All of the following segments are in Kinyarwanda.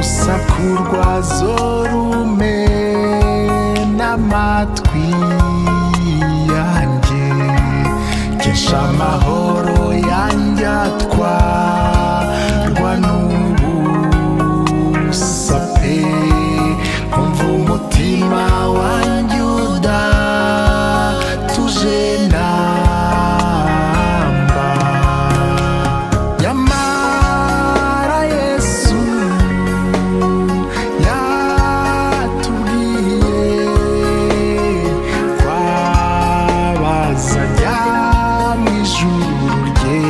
urusaku rwazo rumena amatwi yanjye, kesha amahoro yanjye atwarwa n'ubusa pe, nkumva umutima wanjye udatuje namba. Nyamara Yesu yatubwiye twabazanya mu ijuru rye,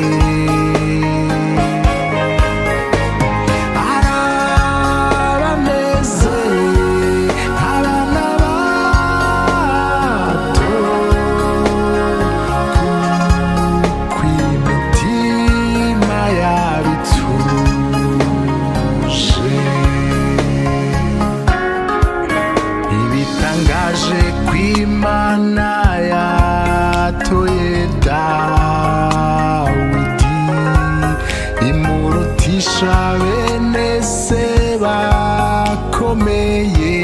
arabameze nk'abana bato, kuko imitima yabo ituje. Ibitangaje kw'Imana yatoye Dawidi, imurutisha bene se bakomeye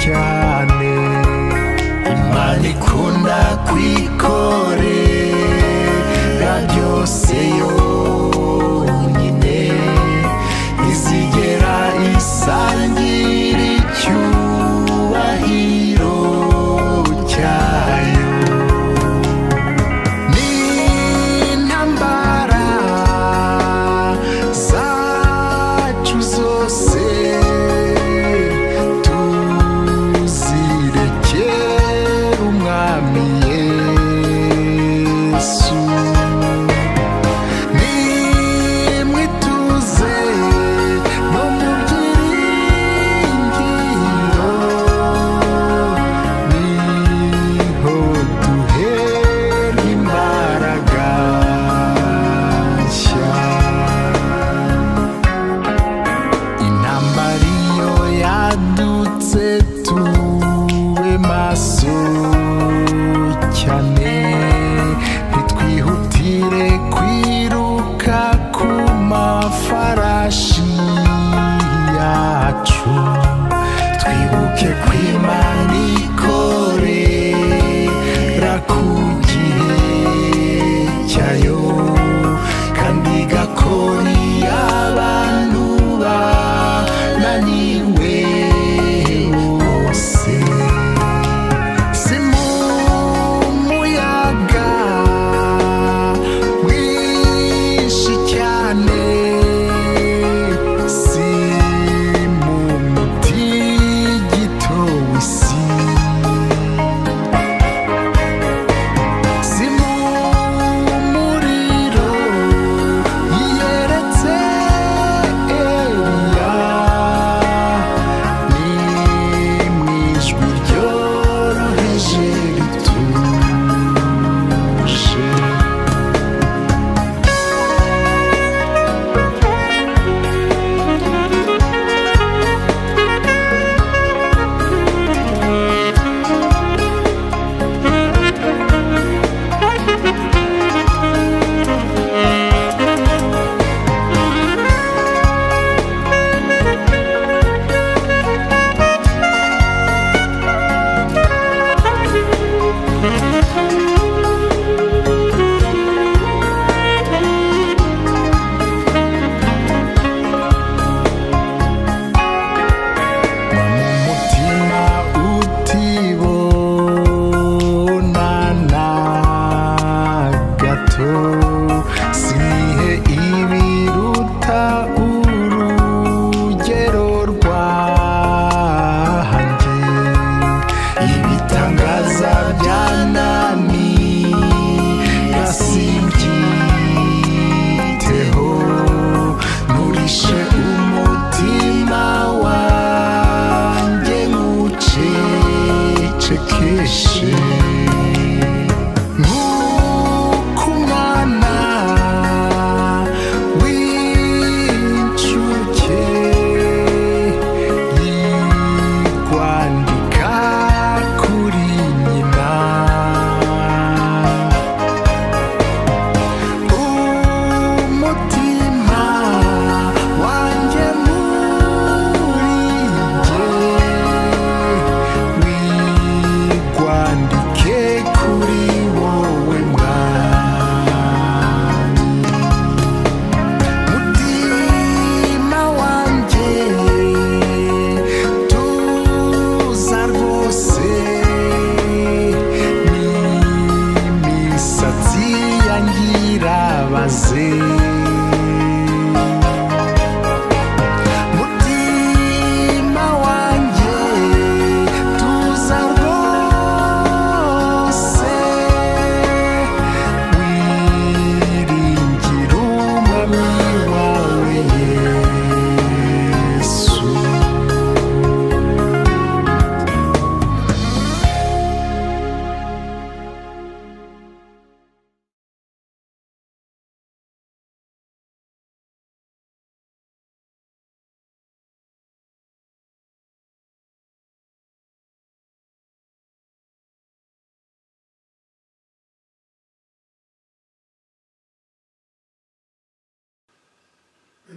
cyane. Imana ikunda kwikorera byose yonyine, izigera isangira icyubahiro cyayo. N'intambara zacu zose tuzirekere Umwami Yesu.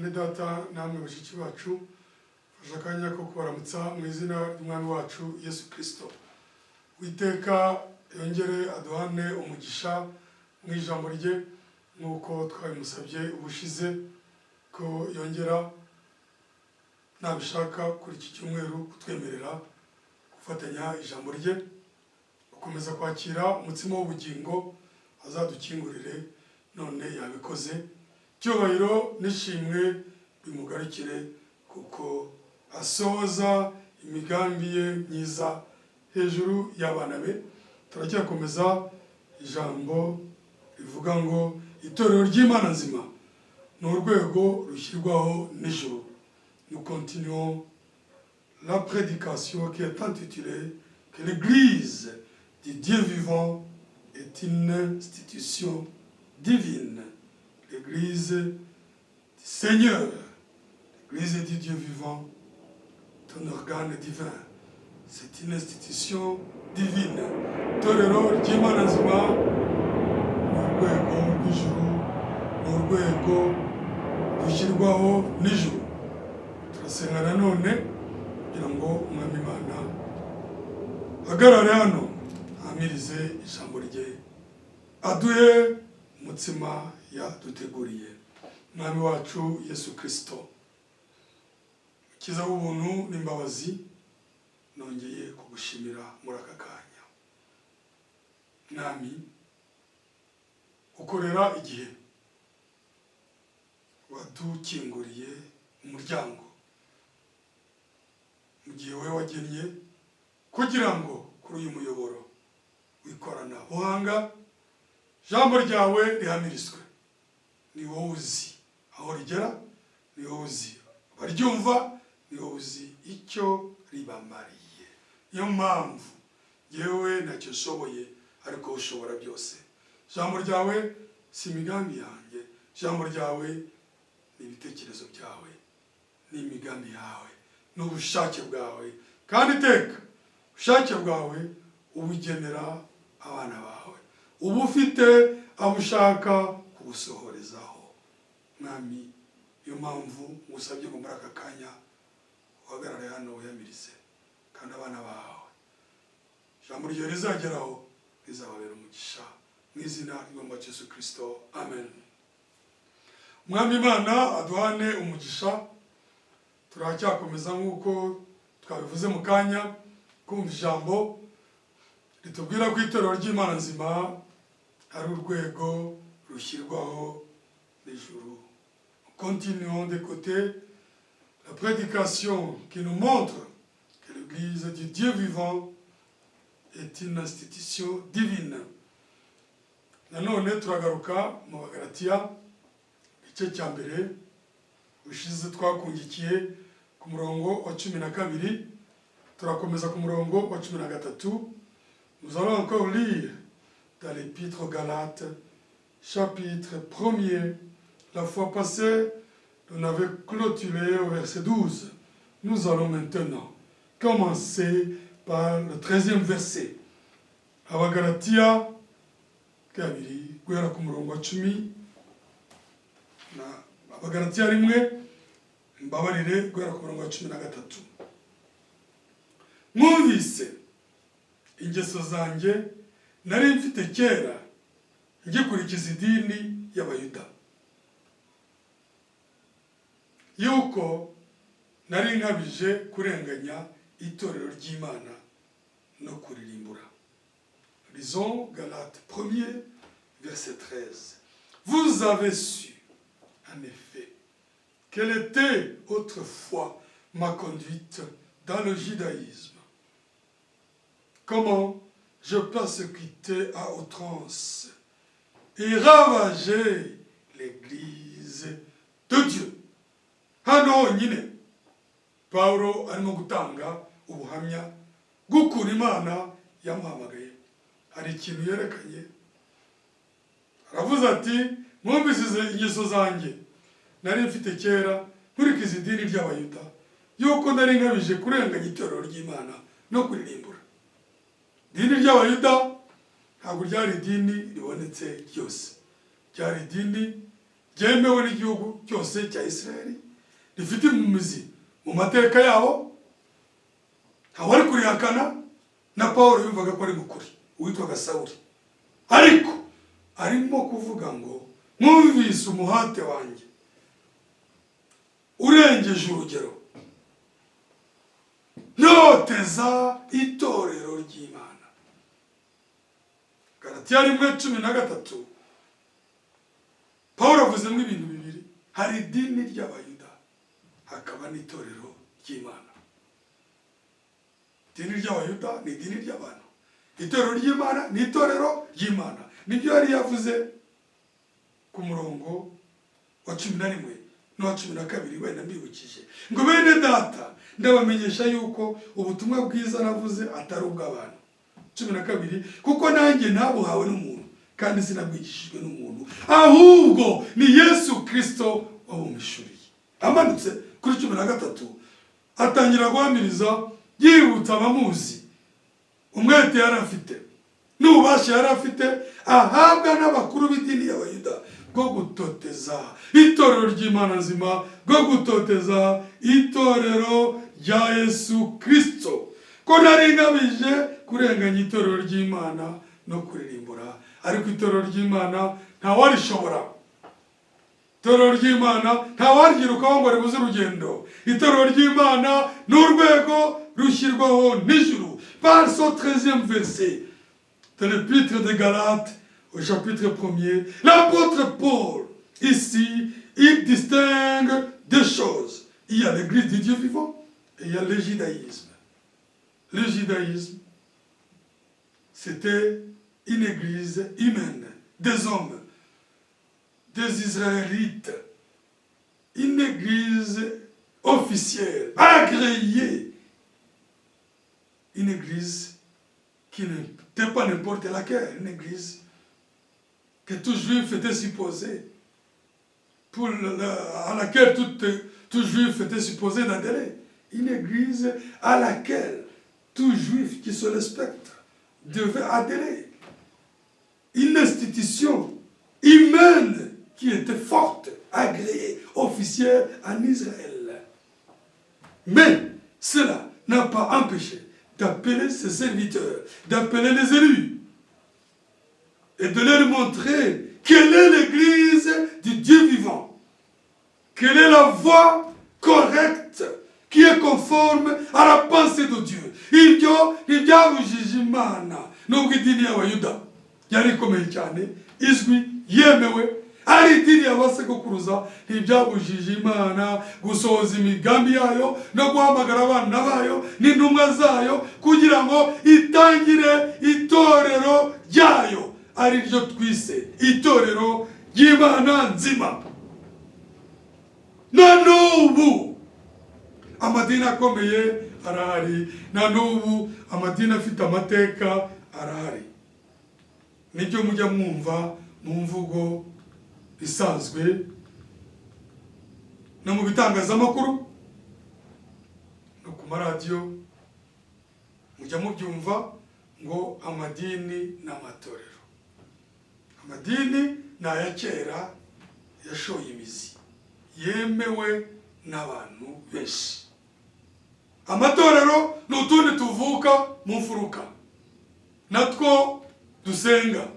bene data namwe bashiki bacu fasha akanya ko kubaramutsa mu izina ry'umwami wacu Yesu Kristo. Witeka yongere aduhane umugisha mu ijambo rye nk'uko twabimusabye ubushize ko yongera nabishaka kuri iki cyumweru kutwemerera gufatanya ijambo rye, gukomeza kwakira umutsima w'ubugingo azadukingurire none yabikoze. Cyubahiro nishimwe bimugarukire kuko asoza imigambi ye myiza hejuru y'abana be. Turacyakomeza ijambo rivuga ngo itorero ry'Imana nzima ni urwego rushyirwaho n'ijuru. Nous continuons la prédication qui est intitulée que l'Église du Dieu vivant est une institution divine. L'Église du Seigneur, l'Église du Dieu vivant, est un organe divin. C'est une institution divine. Torero ry'Imana nzima ni urwego rw'ijuru, ni urwego rushyirwaho n'ijuru. Turasenga nanone kugira ngo umwami Imana hagarare hano amirize ijambo rye, aduhe umutsima yaduteguriye. Mwami wacu Yesu Kristo, kiza ubuntu n'imbabazi, nongeye kugushimira muri aka kanya. Mwami, ukorera igihe wadukinguriye umuryango mu gihe wowe wagennye kugira ngo kuri uyu muyoboro w'ikoranabuhanga ijambo ryawe rihamirizwe. Ni wowe uzi aho rigera, ni wowe uzi abaryumva, ni wowe uzi icyo ribamariye. Niyo mpamvu yewe ntacyo nshoboye ariko ushobora byose. Ijambo ryawe si imigambi yanjye, ijambo ryawe ni ibitekerezo byawe, ni imigambi yawe, n'ubushake bwawe, kandi iteka ubushake bwawe ubugenera abana bawe, uba ufite abo ushaka kubusohorezaho. Mwami, niyo mpamvu ngusabye ngo muri aka kanya uhagarare hano wiyamirize, kandi abana bawe ijambo ryawe rizageraho rizababera umugisha mu izina ry'umwami Yesu Kristo, amen. Mwami Imana aduhane umugisha. Turacyakomeza nk'uko twabivuze mu kanya kumva ijambo ritubwira ko itorero ry'Imana nzima ari urwego rushyirwaho n'ijuru. Continuons d'écouter la prédication qui nous montre que l'Église du Dieu vivant est une institution divine. Nanone turagaruka mu Bagalatiya igice cya mbere, ushize twakungikiye ku murongo wa 12, turakomeza ku murongo wa 13. Nous allons encore lire dans l'épître aux Galates, chapitre 1er. La fois passée, on avait clôturé au verset 12. Nous allons maintenant commencer par le 13e verset. Abagalatiya kabiri guhera ku murongo wa 10 na Abagalatiya rimwe mbabarire guhera ku murongo wa 13. Mwumvise ingeso zanjye nari mfite kera ngikurikiza idini y'Abayuda, yuko nari nkabije kurenganya itorero ry'Imana no kuririmbura. Lisons Galates 1er, verset 13. Vous avez su, en effet, quelle était autrefois ma conduite dans le judaïsme, comment je persécutais à outrance et ravageais l'Église de Dieu. Hano nyine Paulo arimo gutanga ubuhamya bw'ukuntu Imana yamuhamagaye. Hari ikintu yerekanye, aravuze ati mwumvise ingeso zanjye nari mfite kera nkurikiza idini ry'Abayuda, yuko nari nkabije kurenganya itorero ry'Imana no kuririmbura. Idini ry'Abayuda ntabwo ryari idini ribonetse ryose, ryari idini ryemewe n'igihugu cyose cya Isirayeli, rifite imizi mu mateka yabo, ntawari kurihakana, na Pawulo yumvaga ko ari mukuri, uwitwaga Sawuli. Ariko arimo kuvuga ngo mwumvise umuhate wanjye urengeje urugero, noteza itorero ry'Imana. Galatiya 1:13, Pawulo avuzemo ibintu bibiri: hari idini ry'abayuda, hakaba n'itorero ry'Imana. Idini ry'abayuda ni idini ry'abantu, itorero ry'Imana ni itorero ry'Imana. Nibyo yari yavuze ku murongo wa 11 n'uwa 12, wenda mbibukije ngo bene data, ndabamenyesha yuko ubutumwa bwiza navuze atari ubw'abantu. 12, kuko nanjye nabuhawe n'umuntu, kandi sinabwigishijwe n'umuntu, ahubwo ni Yesu Kristo wabumishuriye. Amanutse kuri 13 atangira guhamiriza, yibutsa abamuzi umwete yari afite n'ububasha yari afite ahabwa n'abakuru b'idini y'abayuda bwo gutoteza itorero ry'Imana nzima, bwo gutoteza itorero rya Yesu Kristo, ko nari ngamije kurenganya itorero ry'Imana no kuririmbura. Ariko itorero ry'Imana ntawarishobora, itorero ry'Imana ntawaryirukaho ngo ribuze urugendo. Itorero ry'Imana ni urwego rushyirwaho n'ijuru. Par son 13e verset de l'épître de Galates au chapitre 1er, l'apôtre Paul ici il distingue deux choses. Il y a l'église du Dieu vivant et il y a le judaïsme. Le judaïsme, c'était une église humaine, des hommes, des Israélites, une église officielle, agréée, une église qui n'était pas n'importe laquelle, une église que tout juif était supposé, à laquelle tout juif était supposé d'adhérer, une église à laquelle tout juif qui se respecte devait adhérer, une institution humaine qui était forte, agréée, officielle en Israël. Mais cela n'a pas empêché d'appeler ses serviteurs, d'appeler les élus et de leur montrer quelle est l'église du Dieu vivant, quelle est la voie correcte qui est conforme à la pensée de Dieu. Ibyo ntibyabujije Imana nubwo idini y'abayuda yari ikomeye cyane, izwi, yemewe, ari idini y'abasogokuruza, ntibyabujije Imana gusohoza imigambi yayo no guhamagara abana bayo n'intumwa zayo kugira ngo itangire itorero ryayo, ari ryo twise itorero ry'Imana nzima. Na n'ubu amadini akomeye arahari, na n'ubu amadini afite amateka arahari. Nibyo mujya mwumva mu mvugo isanzwe no mu bitangazamakuru no ku maradiyo, mujya mubyumva ngo amadini n'amatorero. Amadini ni aya kera yashoye imizi, yemewe n'abantu benshi. Amatorero ni utundi tuvuka mu mfuruka, natwo dusenga.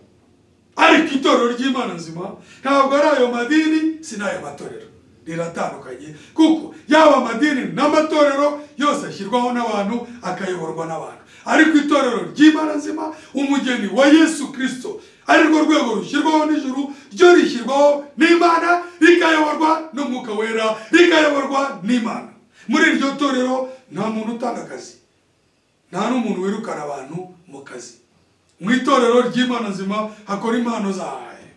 Ariko itorero ry'Imana nzima ntabwo ari ayo madini, si n'ayo matorero, riratandukanye. Kuko yaba amadini n'amatorero yose ashyirwaho n'abantu, akayoborwa n'abantu. Ariko itorero ry'Imana nzima, umugeni wa Yesu Kristo, ari rwo rwego rushyirwaho n'ijuru, ryo rishyirwaho n'Imana, rikayoborwa n'Umwuka Wera, rikayoborwa n'Imana. Muri iryo torero nta muntu utanga akazi, nta n'umuntu wirukana abantu mu kazi. Mu itorero ry'Imana nzima hakora impano zayo,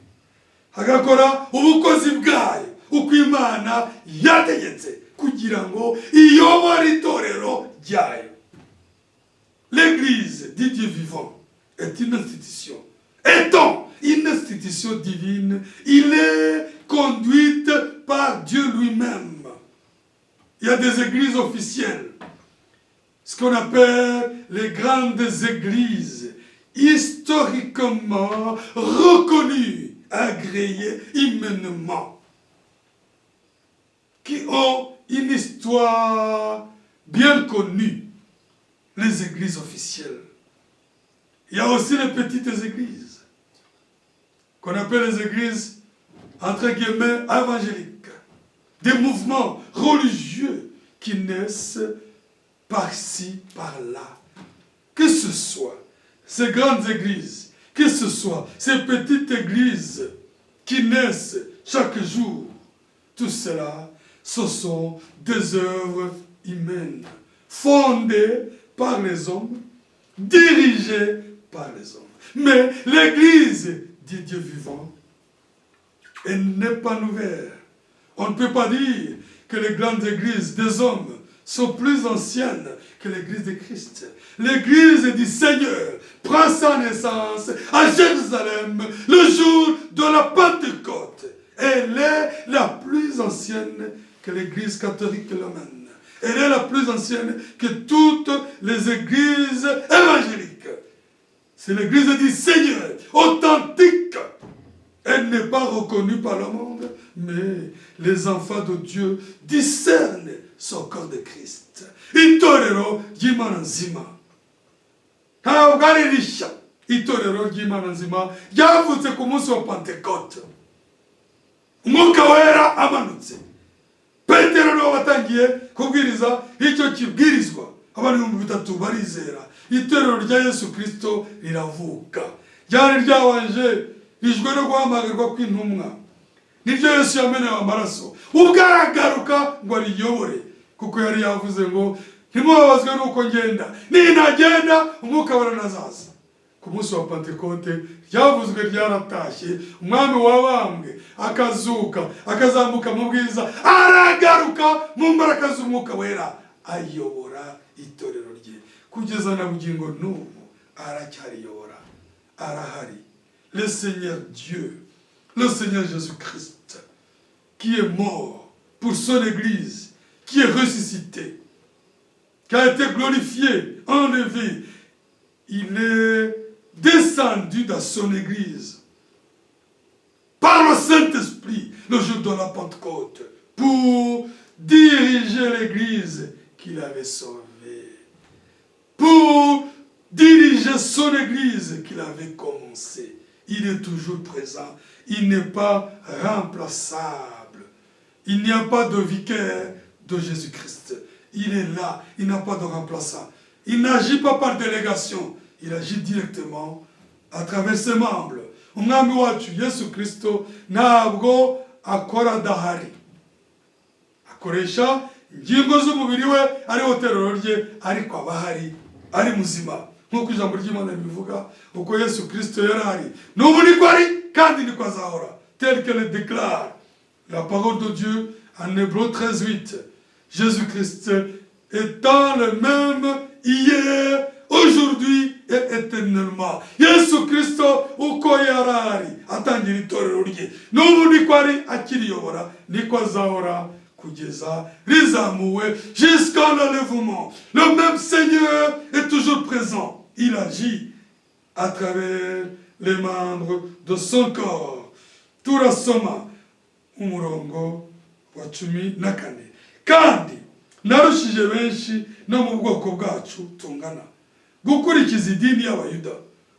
hagakora ubukozi bwayo uko Imana yategetse kugira ngo iyobore itorero ryayo. L'église du Dieu vivant est une institution. Étant une institution divine, il est conduite par Dieu lui-même. Il y a des églises officielles, ce qu'on appelle les grandes églises, historiquement reconnues, agréées humainement. qui ont une histoire bien connue, les églises officielles. Il y a aussi les petites églises, qu'on appelle les églises, entre guillemets, évangéliques. Des mouvements religieux qui naissent par-ci, par-là. Que ce soit ces grandes églises, que ce soit ces petites églises qui naissent chaque jour, tout cela, ce sont des œuvres humaines, fondées par les hommes, dirigées par les hommes. Mais l'Église dit Dieu vivant, elle n'est pas nouvelle. On ne peut pas dire que les grandes églises des hommes sont plus anciennes que l'église de Christ. L'église du Seigneur prend sa naissance à Jérusalem le jour de la Pentecôte. Elle est la plus ancienne que l'église catholique romaine. Elle est la plus ancienne que toutes les églises évangéliques. C'est l'église du Seigneur, authentique. Elle n'est pas reconnue par le monde, mais les enfants de Dieu discernent son corps de Christ. Itorero ry'Imana nzima. Ntabwo ari rishya. Itorero ry'Imana nzima ryavutse ku munsi wa Pentekote. Umwuka wera amanutse. Petero niwe watangiye kubwiriza icyo kibwirizwa. Abantu 3,000 barizera. Itorero rya Yesu Kristo riravuka. Ryari ryabanje rijwe no guhamagarwa kw'intumwa. Niryo Yesu yamenewe amaraso. Ubwo aragaruka ngo ariyobore. Kuko yari yavuze ngo ntimubabazwe nuko ngenda. Ninagenda umwuka wera nazaza. Ku munsi wa Pentekote ryavuzwe ryaratashye. Umwami wabambwe akazuka akazamuka mu bwiza aragaruka mu mbaraga z'umwuka wera ayobora itorero rye. Kugeza na bugingo n'ubu aracyariyobora. Arahari. Le Seigneur Dieu, le Seigneur Jésus-Christ, qui est mort pour son Église, qui est ressuscité, qui a été glorifié, enlevé, il est descendu dans son Église par le Saint-Esprit le jour de la Pentecôte pour diriger l'Église qu'il avait sauvée, pour diriger son Église qu'il avait commencé. Il est toujours présent. Il n'est pas remplaçable. Il n'y a pas de vicaire de Jésus-Christ. Il est là. Il n'a pas de remplaçant. Il n'agit pas par délégation. Il agit directement à travers ses membres. Umwami wacu Yesu Kristo ntabwo akora dahari. Akoresha ingingo z'umubiri we ariho terero rye ariko abahari ari muzima. Nk'uko ijambo ry'Imana ribivuga uko Yesu Kristo yarari n'ubu niko ari kandi niko azahora, tel que le déclare la parole de Dieu en Hébreux 13:8. Jésus-Christ étant le même hier, aujourd'hui et éternellement. Yesu Kristo uko yarari atangira itorero rye n'ubu niko ari akiriyobora niko azahora kugeza rizamuwe jusqu'à l'enlèvement. Le même Seigneur est toujours présent. Il agit à travers les membres de son corps. Turasoma umurongo wa 14. Kandi narushije benshi no mu bwoko bwacu tungana gukurikiza idini y'Abayuda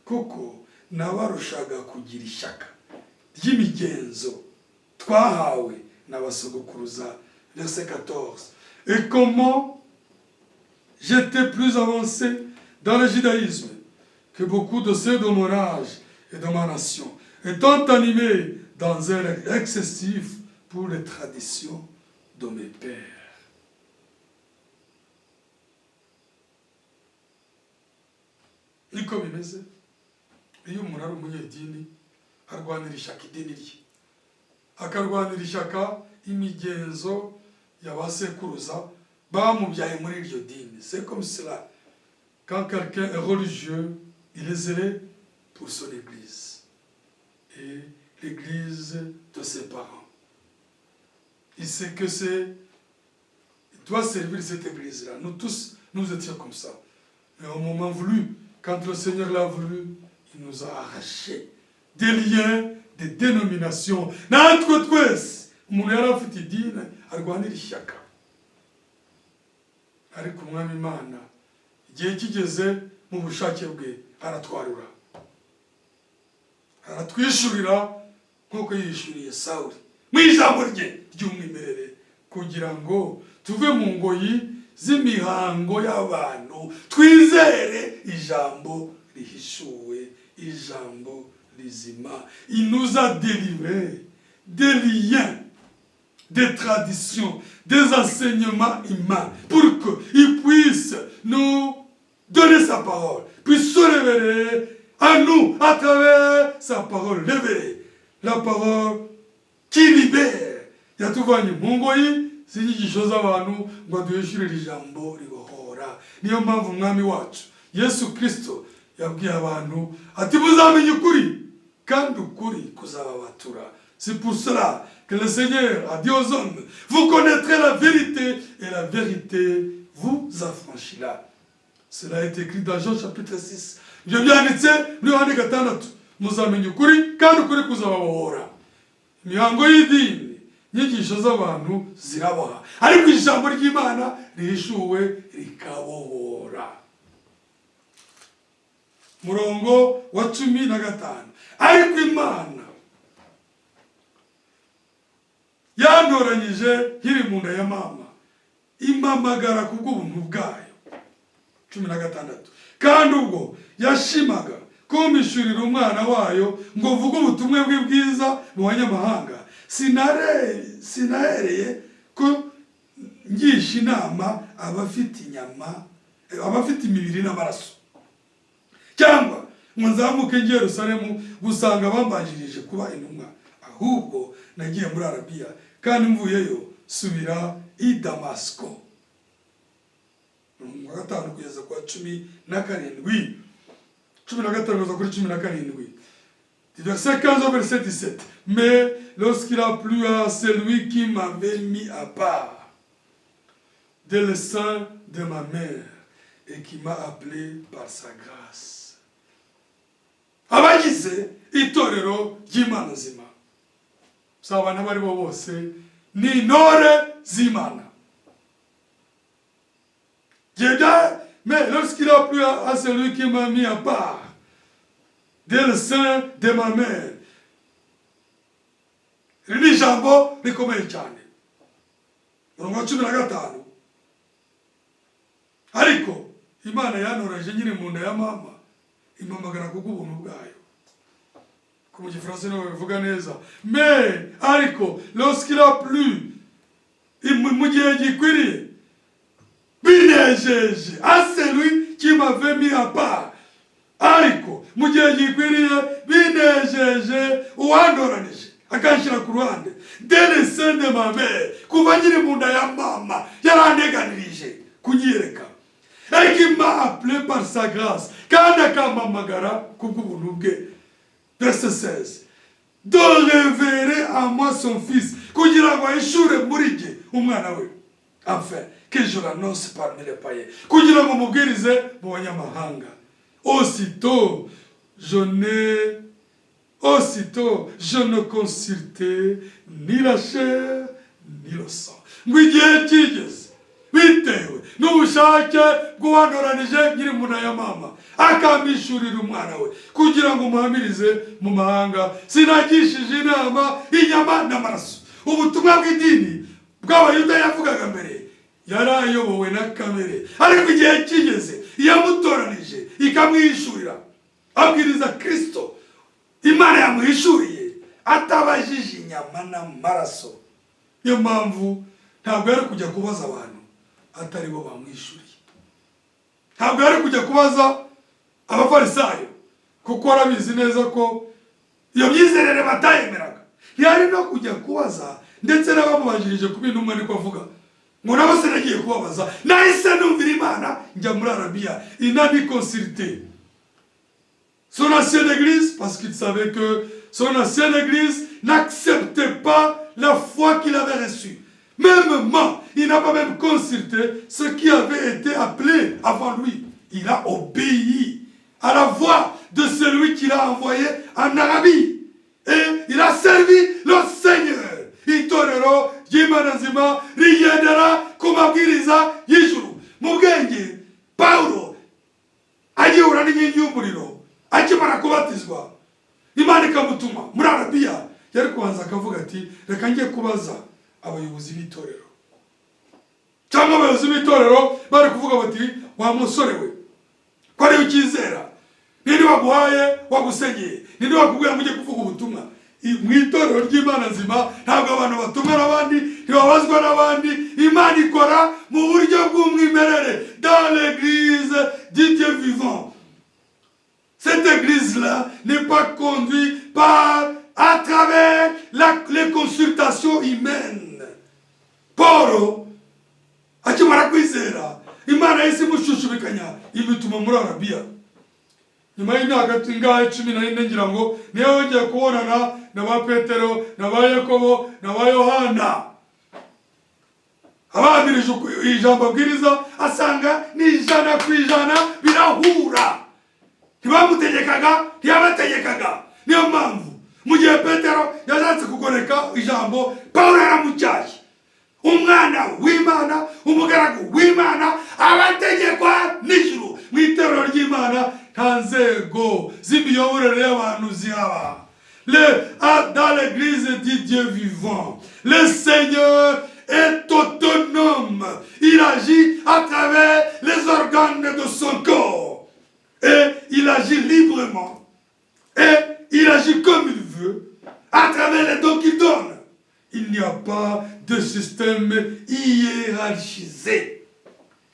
kuko nabarushaga kugira ishyaka ry'imigenzo twahawe n'abasogokuruza. Verset 14. Et comment j'étais plus avancé dans le judaïsme que beaucoup de ceux de mon âge et de ma nation, étant animés dans un excessif pour les traditions de mes pères. Niko bimeze iyo umuntu ari umunyedini arwanira ishyaka idini rye, akarwanira ishyaka imigenzo y'abasekuruza bamubyaye muri iryo dini. C'est comme cela. Quand quelqu'un est religieux, il est zélé pour son église et l'église de ses parents. Il sait que il doit servir cette église-là. Nous tous, nous étions comme ça. Mais au moment voulu, quand le Seigneur l'a voulu, il nous a arrachés des liens, des dénominations. Notre twese, umuntu yari afite idini arwanira ishyaka. Ariko umwami Imana igihe kigeze mu bushake bwe aratwarura, aratwishurira nk'uko yishuriye Sawuli mu ijambo rye ry'umwimerere, kugira ngo tuve mu ngoyi z'imihango y'abantu twizere ijambo rihishuwe, ijambo rizima. Il nous a délivrés des liens, des traditions, des enseignements humains, pour qu'il puisse nous donner sa parole, puisse se révéler à nous à travers sa parole révélée, la parole qui libère. Yatuvanye mu ngoyi z'inyigisho z'abantu ngo aduhishurire ijambo ribohora. Niyo mpamvu umwami wacu Yesu Kristo yabwiye abantu ati muzamenye ukuri kandi ukuri kuzababatura. C'est pour cela que le Seigneur a dit aux hommes, vous connaîtrez la vérité et la vérité vous affranchira. Cela a été écrit dans Jean chapitre 6. Je byanditse muri Yohana gatandatu, muzamenye ukuri kandi ukuri kuzababohora. Imihango y'idini, inyigisho z'abantu ziraboha, ariko ijambo ry'Imana rihishuwe rikabohora. Murongo wa 15. Ariko Imana yantoranyije nkiri mu nda ya mama, impamagara ku bw'ubuntu bwayo. 16. Kandi ubwo yashimaga kumpishurira umwana wayo ngo vuge ubutumwa bwe bwiza mu banyamahanga, sinahereye ko ngisha inama abafite inyama, abafite imibiri n'amaraso, cyangwa ngo nzamuke njye Yerusalemu gusanga bambanjirije kuba intumwa, ahubwo nagiye muri Arabiya, kandi mvuyeyo subira i Damasiko. 5 kugeza kwa 17. 15 kugeza kuri 17. Du verset 15 au verset 17. Mais lorsqu'il a plu à celui qui m'avait mis à part dès le sein de ma mère et qui m'a appelé par sa grâce. Abagize itorero ry'Imana nzima, sabana bari bo bose ni intore z'Imana. Mais lorsqu'il a plu à celui qui m'a mis à part dès le sein de ma mère, iri jambo rikomeye cyane. Murongo wa 15. Ariko Imana yantoraje nyine mu nda ya mama, impamagara ku bw'ubuntu bwayo. Comme je français no bivuga neza. Mais ariko lorsqu'il a plu, mu gihe gikwiriye, binejeje à celui qui m'avait mis à part. Ariko mu gihe gikwiriye binejeje uwandoranije akanshyira ku ruhande. Dès le sein de ma mère, kuva nyiri mu nda ya mama yarandeganirije kunyereka. Et qui m'a appelé par sa grâce, kandi akampamagara ku bw'ubuntu bwe. Verset 16. De révéler à moi son fils, kugira ngo ahishure muri jye umwana we, enfin que je l'annonce parmi les païens, kugira ngo mubwirize mu banyamahanga. Aussitôt je ne consultais ni la chair ni le sang. Ngo igihe kigeze bitewe n'ubushake bw'uwandoranije nyiri mu nda ya mama, akampishurira umwana we kugira ngo muhamirize mu mahanga, sinagishije inama inyama n'amaraso. Ubutumwa bw'idini bw'abayuda yavugaga mbere yarayobowe na kamere, ariko igihe kigeze yamutoranije ikamwihishurira, abwiriza Kristo Imana yamuhishuriye atabajije inyama n'amaraso. Niyo mpamvu ntabwo yari kujya kubaza abantu atari bo bamwishuriye, ntabwo yari kujya kubaza abafarisayo kuko arabizi neza ko iyo myizerere batayemeraga. Ntiyari no kujya kubaza ndetse n'abamubanjirije kuba intumwa, niko avuga ngo nabo se nagiye kubabaza, nahise numvira Imana njya muri Arabiya. Il n'a ni consulté son ancienne église, parce qu'il savait que son ancienne église n'acceptait pas la foi qu'il avait reçue. Mêmement, il n'a pas même consulté ceux qui avaient été appelés avant lui. Il a obéi à la voix de celui qui l'a envoyé en Arabie. Et il a servi le Seigneur. Itorero ry'Imana nzima rigendera ku mabwiriza y'ijuru. Mu bwenge Pawulo agihura n'inkingi y'umuriro akimara kubatizwa, Imana ikamutuma muri Arabiya, yari kubanza akavuga ati reka njye kubaza abayobozi b'itorero, cyangwa abayobozi b'itorero bari kuvuga bati wa musore we ko ari ukizera, ninde waguhaye wagusengeye, ninde wakubwira ngo ujye kuvuga ubutumwa? Mu itorero ry'Imana nzima ntabwo abantu batumwa n'abandi, ntibabazwa n'abandi. Imana ikora mu buryo bw'umwimerere dans l'église du Dieu vivant. Cette église-là n'est pas conduite à travers les consultations humaines. Paul akimara kwizera, Imana yahise imushushubikanya imutuma muri Arabiya. Nyuma y'imyaka ingahe 14 ngira ngo niyo yongeye kubonana na ba Petero na ba Yakobo na ba Yohana. Abamirije ijambo abwiriza asanga ni 100% birahura. Ntibamutegekaga, ntiyabategekaga. Niyo mpamvu mu gihe Petero yashatse kugoreka ijambo, Pawulo yaramucyaje. Umwana w'Imana, umugaragu w'Imana, abategekwa n'ijuru. Mu itorero ry'Imana nta nzego z'imiyoborere y'abantu zihaba. Dans l'église du Dieu vivant, le Seigneur est autonome. Il agit à travers les organes de son corps. Et il agit librement. Et il agit comme il veut, à travers les dons qu'il donne. Il n'y a pas de système hiérarchisé.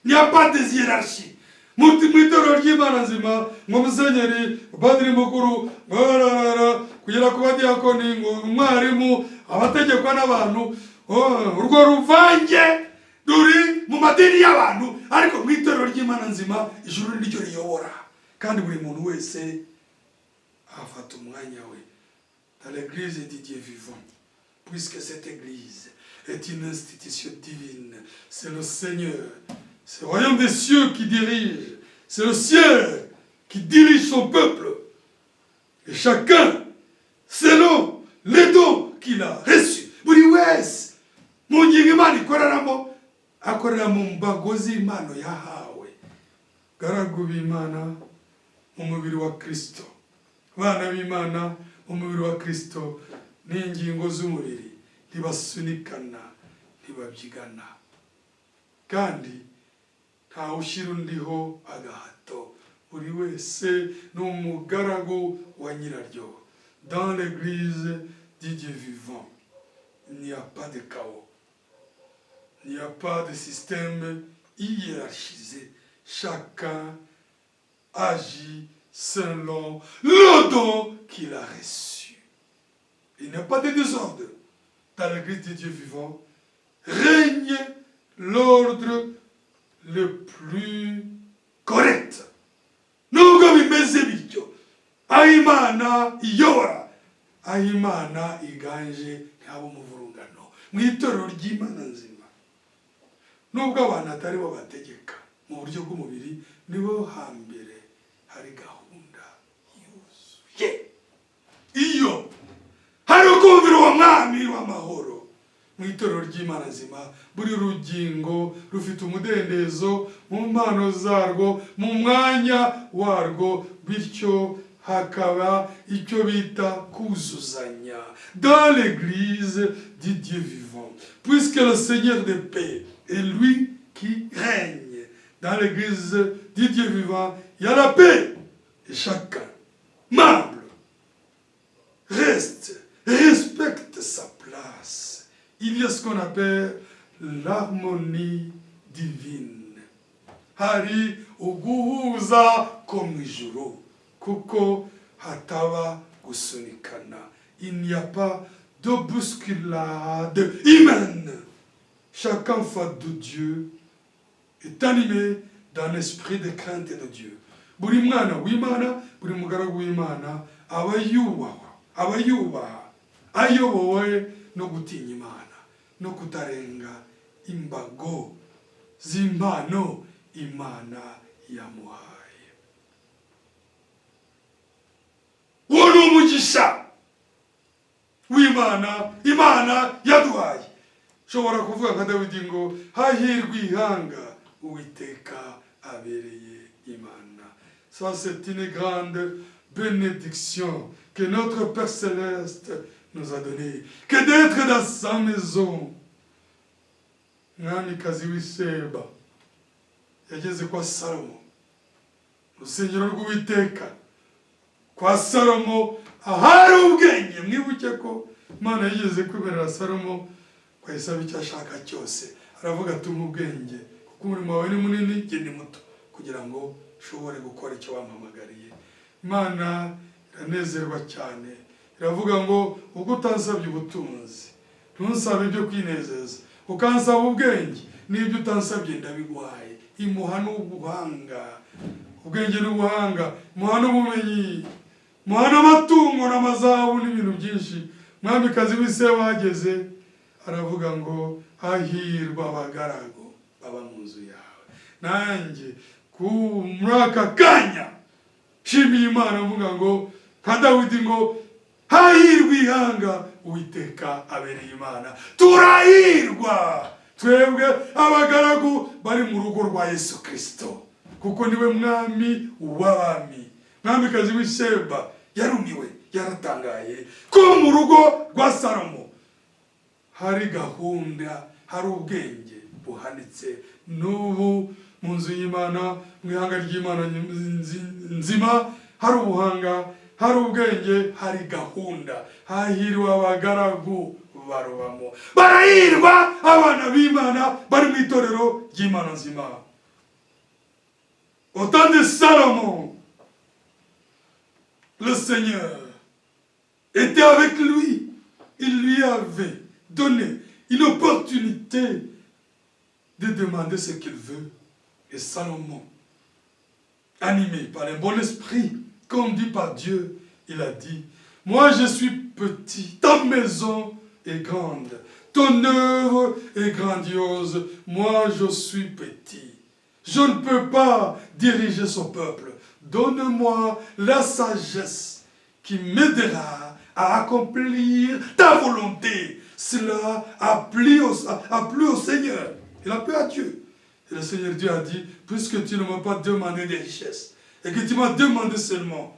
Il n'y a pas de hiérarchie. Muitorero ry'Imana nzima ngo musenyeri, padiri mukuru, kugera ku badiyakoni, ngo umwarimu, abategekwa n'abantu, urwo ruvange ruri mu madini y'abantu. Ariko mu itorero ry'Imana nzima ijuru niryo riyobora, kandi buri muntu wese afata umwanya we. Dans l'église du Dieu vivant, puisque cette église est une institution divine, c'est le Seigneur, c'est le royaume des cieux qui dirige, c'est le ciel qui dirige son peuple. Et chacun, selon les dons qu'il a reçus. Buri wese mu ngingo Imana ikoreramo, akorera mu mbago z'Imana yahawe. Garagu b'Imana mu mubiri wa Kristo, bana b'Imana mu mubiri wa Kristo, n'ingingo z'umubiri ntibasunikana, ntibabyigana, kandi nta ushyira undiho agahato. Buri wese ni umugaragu wa nyiraryo. Dans l'église du Dieu vivant, il n'y a pas de chaos, il n'y a pas de système hiérarchisé. Chacun agit selon le don qu'il a reçu. Il n'y a pas de désordre. Dans l'église du Dieu vivant règne l'ordre le plus correct. Nubwo bimeze bityo, aho Imana iyobora, aho Imana iganje ntihaba umuvurungano. Mu itorero ry'Imana nzima, nubwo abantu atari bo bategeka mu buryo bw'umubiri, nibo hambere hari gahunda yuzuye. Iyo hari ukumvira uwo mwami w'amahoro, mu itorero ry'Imana nzima buri rugingo rufite umudendezo mu mpano zarwo, mu mwanya warwo, bityo hakaba icyo bita kuzuzanya. Dans l'église du Dieu vivant, puisque le Seigneur de paix est lui qui règne. Dans l'église du Dieu vivant, il y a la paix. Et chacun, membre, respecte sa place. Il y a ce qu'on appelle l'harmonie divine. Hari uguhuza ko mu ijuru, kuko hataba gusunikana. Il n'y a pas de bousculade humaine. Chaque enfant de Dieu est animé d'un esprit de crainte de Dieu. Buri mwana w'Imana, buri mugaragu w'Imana aba yubaha, ayobowe no gutinya Imana, no kutarenga imbago z'impano Imana yamuhaye. Uwo ni umugisha w'Imana, Imana yaduhaye. ushobora kuvuga nka Dawidi ngo hahirwa ihanga Uwiteka abereye Imana. Ça c'est une grande bénédiction que notre Père Céleste nous a donnée, que d'être dans sa maison. Mwamikazi w'Isheba yageze kwa Salomo, urusengero rw'Uwiteka kwa Salomo ahari ubwenge. Mwibuke ko Imana yigeze kwemerera Salomo ko yasaba icyo ashaka cyose, aravuga ati ubwenge kuko umurimo wawe ni munini njye ni muto, kugira ngo ushobore gukora icyo wampamagariye. Imana iranezerwa cyane, iravuga ngo ubwo utansabye ubutunzi ntusabe ibyo kwinezeza, ukansaba ubwenge n'ibyo utansabye ndabiguhaye. Imuha n'ubuhanga, ubwenge n'ubuhanga, imuha n'ubumenyi, imuha n'amatungo n'amazahabu n'ibintu byinshi. Mwamikazi w'Isheba wageze aravuga ngo hahirwa abagaragu baba mu nzu yawe. Nanjye muri aka kanya nshimiye Imana mvuga ngo nka Dawidi ngo hahirwa ihanga Uwiteka abereye Imana. Turahirwa twebwe abagaragu bari mu rugo rwa Yesu Kristo, kuko niwe mwami w'abami. Mwamikazi w'Isheba yarumiwe, yaratangaye ko mu rugo rwa Salomo hari gahunda, hari ubwenge buhanitse. N'ubu mu nzu y'Imana, mu ihanga ry'Imana nzima, hari ubuhanga, hari ubwenge, hari gahunda. Hahirwa abagaragu barubamo, barahirwa abana b'Imana bari mu itorero ry'Imana nzima. Au temps de Salomon, le Seigneur était avec lui. Il lui avait donné une opportunité de demander ce qu'il veut. Et Salomon, animé par un bon esprit, conduit par Dieu, il a dit: moi je suis petit, ta maison est grande, ton œuvre est grandiose, moi je suis petit. Je ne peux pas diriger son peuple. Donne-moi la sagesse qui m'aidera à accomplir ta volonté. Cela a plu au Seigneur. Il a plu à Dieu. Et le Seigneur Dieu a dit: puisque tu ne m'as pas demandé des richesses, et que tu m'as demandé seulement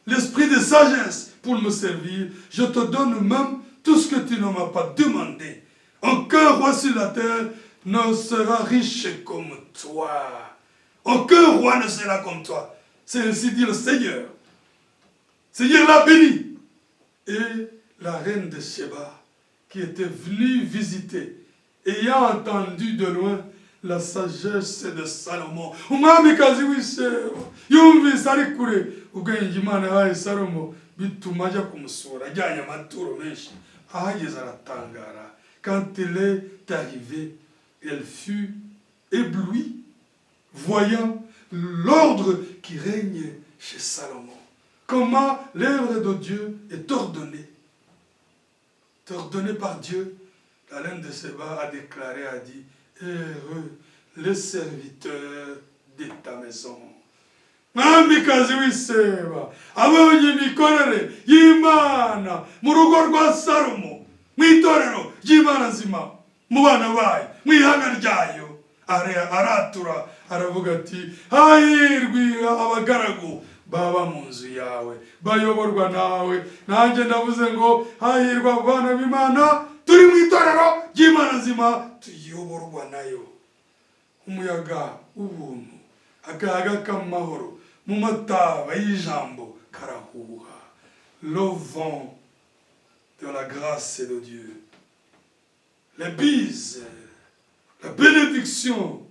l'esprit de sagesse pour me servir, je te donne même tout ce que tu ne m'as pas demandé. Aucun roi sur la terre ne sera riche comme toi. Aucun roi ne sera comme toi. C'est ainsi dit le Seigneur. Seigneur l'a béni. Et la reine de Sheba, qui était venue visiter, ayant entendu de loin la sagesse de Salomon. Umwamikazi w'Isheba yumvise ari kure ubwenge Imana yahaye Salomo, bituma ajya kumusura ajyanye amaturo menshi. Ahageze aratangara. Quand elle est arrivée, elle fut éblouie, voyant l'ordre qui règne chez Salomon. Comment l'œuvre de Dieu est ordonnée. Ordonnée par Dieu. La reine de Sheba a déclaré, a dit: heureux les serviteurs de ta maison. Mwamikazi w'Isheba abonye imikorere y'Imana mu rugo rwa Salomo, mu itorero ry'Imana nzima, mu bana bayo, mu ihanga ryayo, aratura aravuga ati: hahirwa abagaragu baba mu nzu yawe, bayoborwa nawe. Nanjye ndavuze ngo hahirwa abana b'Imana turi mu itorero ry'Imana nzima, tuyoborwa nayo. Umuyaga w'ubuntu, akayaga k'amahoro mu mataba y'ijambo karahuha. Le vent de la grâce de Dieu, les bises, la bénédiction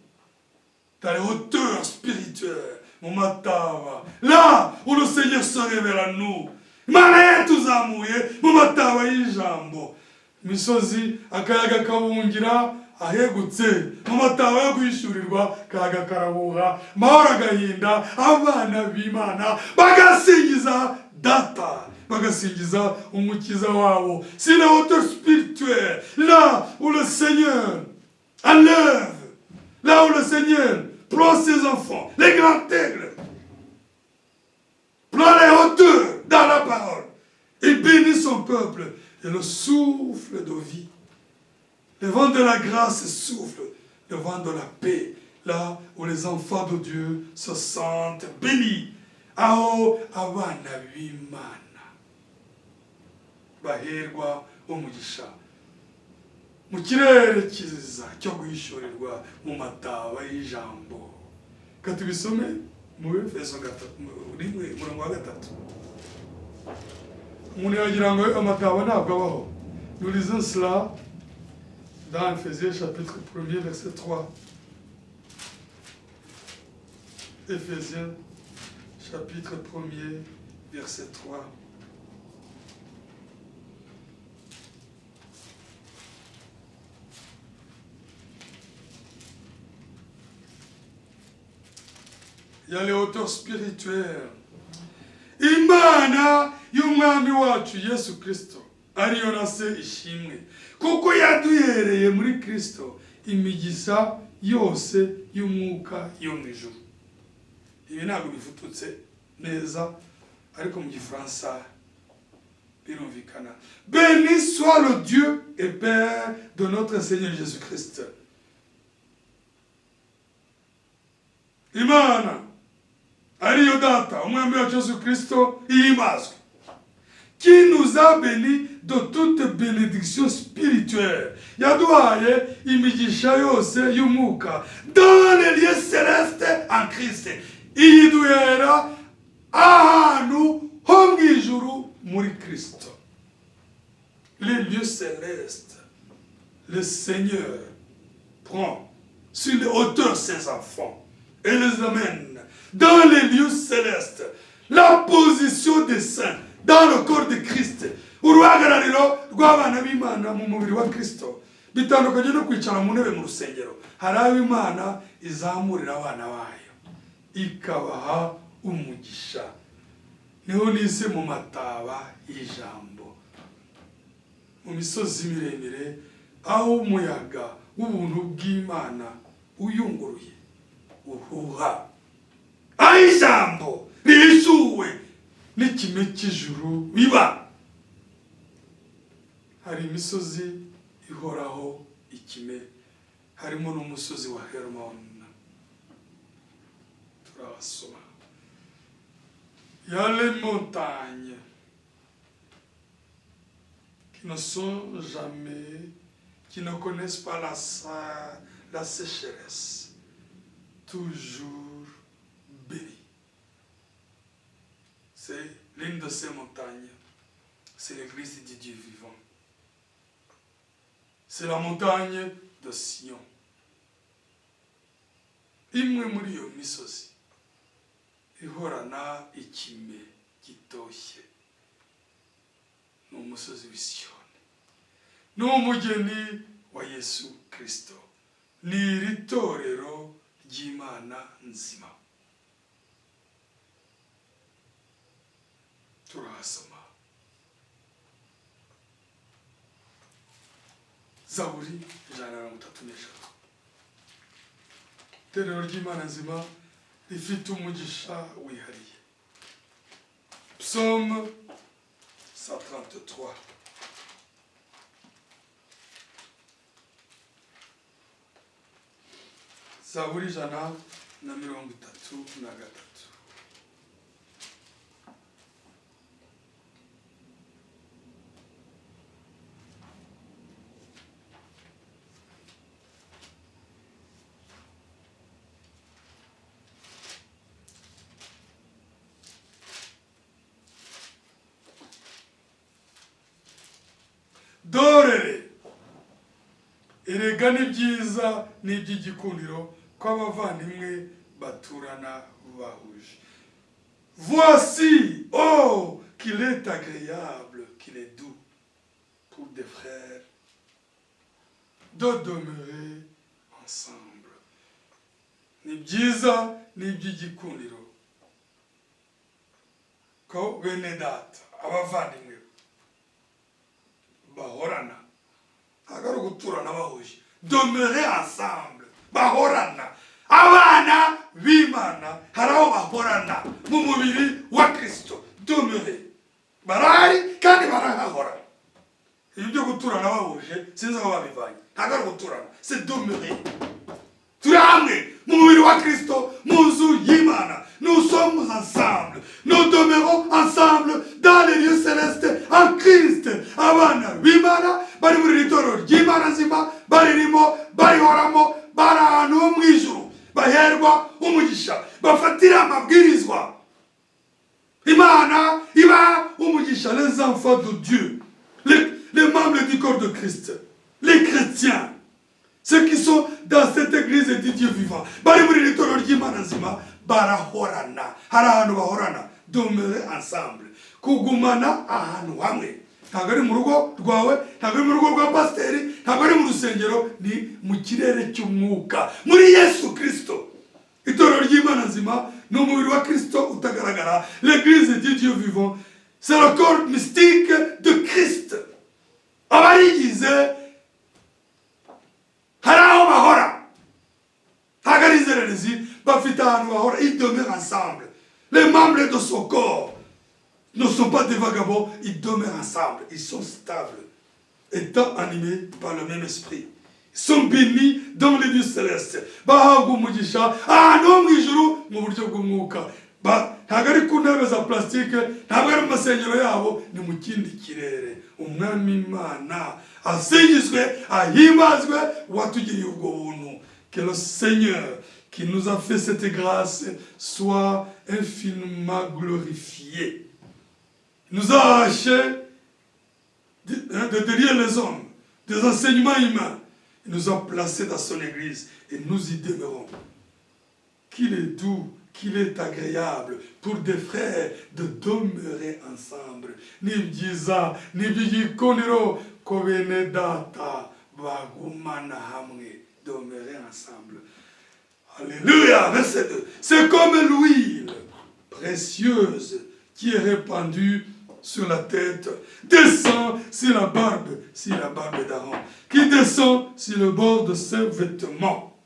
dans les hauteurs spirituelles, mu mataba, là où le Seigneur se révèle à nous. Imana yatuzamuye mu mataba y'ijambo, misozi akayaga kabungira ahegutse, mu mataba yo kwishyurirwa kayaga karahuha, mahoro agahinda. Abana b'Imana bagasingiza data, bagasingiza umukiza wabo. C'est la hauteur spirituelle, là où le Seigneur enlève, là où le Seigneur prend ses enfants, les grands aigles, prend les hauteurs dans la parole et bénit son peuple. Et le souffle de vie, Le vent de la grâce souffle, le vent de la paix, là où les enfants de Dieu se sentent bénis. Aho abana b'Imana baherwa umugisha mu kirere cyiza cyo guhishurirwa mu mataba y'ijambo. Katubisome mu Efeso 1:3. Umuntu yagira ngo amataba ntabwo abaho. Nous lisons cela dans Ephésiens chapitre 1er verset 3. Ephésiens chapitre 1er verset 3. Il y a les hauteurs spirituelles. Imana y'umwami wacu Yesu Kristo ariyo na se ishimwe kuko yaduhereye muri Kristo imigisha yose y'umwuka yo mu ijuru. Ibi ntabwo bifututse neza ariko mu Gifaransa birumvikana. Béni soit le Dieu et Père de notre Seigneur Jésus-Christ. Imana ariyo data umwami wa Yesu Kristo ihimbazwe, qui nous a bénis de toute bénédiction spirituelle. Yaduhaye imigisha yose y'umwuka dans les lieux célestes en Christ. Iyiduhera ahantu ho mu ijuru muri Kristo. Les lieux célestes, le Seigneur prend sur les hauteurs ses enfants et les amène dans les lieux célestes. La position des saints dans le corps de Christ. Uruhagarariro rw'abana b'Imana mu mubiri wa Kristo bitandukanye no kwicara mu ntebe mu rusengero. Hari abo Imana izamurira abana bayo ikabaha umugisha. Niho nise mu mataba y'ijambo, mu misozi miremire, aho umuyaga w'ubuntu bw'Imana uyunguruye uhuha. Aho ijambo rihishuwe n'ikime cy'ijuru biba. Hari imisozi ihoraho ikime, harimo n'umusozi wa Hermon. Turabasoma. Il y a les montagnes qui ne sont jamais, qui ne connaissent pas la sécheresse, toujours bénies. C'est l'une de ces montagnes, c'est l'église du Dieu vivant. C'est la montagne de Sion. Imwe muri iyo misozi ihorana ikime gitoshye ni umusozi w'Isiyoni, ni umugeni wa Yesu Kristo, ni iri torero ry'Imana nzima. Turahasoma Zaburi 133. Itorero ry'Imana nzima rifite umugisha wihariye. Psaume 133. Zaburi 133. Dorere erega ni byiza n'iby'igikundiro kw'abavandimwe baturana bahuje. Voici, oh, qu'il est agréable, qu'il est doux pour des frères de demeurer ensemble. Ni byiza n'iby'igikundiro ko bene data abavandimwe bahorana, agaru guturana bahuje, demeurer ensemble, bahorana. Abana b'Imana haraho bahorana mu mubiri wa Kristo, demeurer. Barahari kandi barahahora. Ibyo guturana bahuje mélanger sinzi aho babivanye ntabwo ari guturana c'est demeurer turi hamwe mu mubiri wa Kristo mu nzu y'Imana. Nous sommes ensemble, nous demeurons ensemble dans les lieux célestes en Christ. Abana b'Imana bari muri ritoro ry'Imana nzima baririmo barihoramo bari ahantu ho mu ijuru baherwa umugisha bafatira amabwirizwa Imana iba umugisha. Les enfants de Dieu, les membres du corps de Christ, les chrétiens, ceux qui sont dans cette église du Dieu vivant bari muri ritoro ry'Imana nzima barahorana. Hari ahantu bahorana, demeurer ensemble, kugumana ahantu hamwe. Ntabwo ari mu rugo rwawe, ntabwo ari mu rugo rwa pasiteri, ntabwo ari mu rusengero, ni mu kirere cy'umwuka muri Yesu Kristo. Itorero ry'Imana nzima ni umubiri wa Kristo utagaragara. L'église du Dieu vivant, c'est le corps mystique de Christ. Abarigize hari aho bahora, ntabwo ari inzererezi, bafite ahantu bahora. Ils demeurent ensemble. Les membres de son corps ne sont pas des vagabonds, ils demeurent ensemble, ils sont stables, étant animés par le même esprit. Ils sont bénis dans les lieux célestes. Bahabwa umugisha ahantu ho mu ijuru mu buryo bw'umwuka. Ntabwo ari ku ntebe za plastique, ntabwo ari mu masengero yabo, ni mu kindi kirere. Umwami Imana asingizwe ahimbazwe watugiriye ubwo buntu. Que le Seigneur qui nous a fait cette grâce soit infiniment glorifié. Il nous a arraché de derrière les hommes, des enseignements humains. Il nous a placés dans son église et nous y demeurons. Qu'il est doux, qu'il est agréable pour des frères de demeurer ensemble. Ni byiza, ni byigikonero ko bene data bagumana hamwe, demeurer ensemble. Alléluia, verset 2. C'est comme l'huile précieuse qui est répandue sur la tête, descend sur la barbe d'Aaron, qui descend sur le bord de ses vêtements.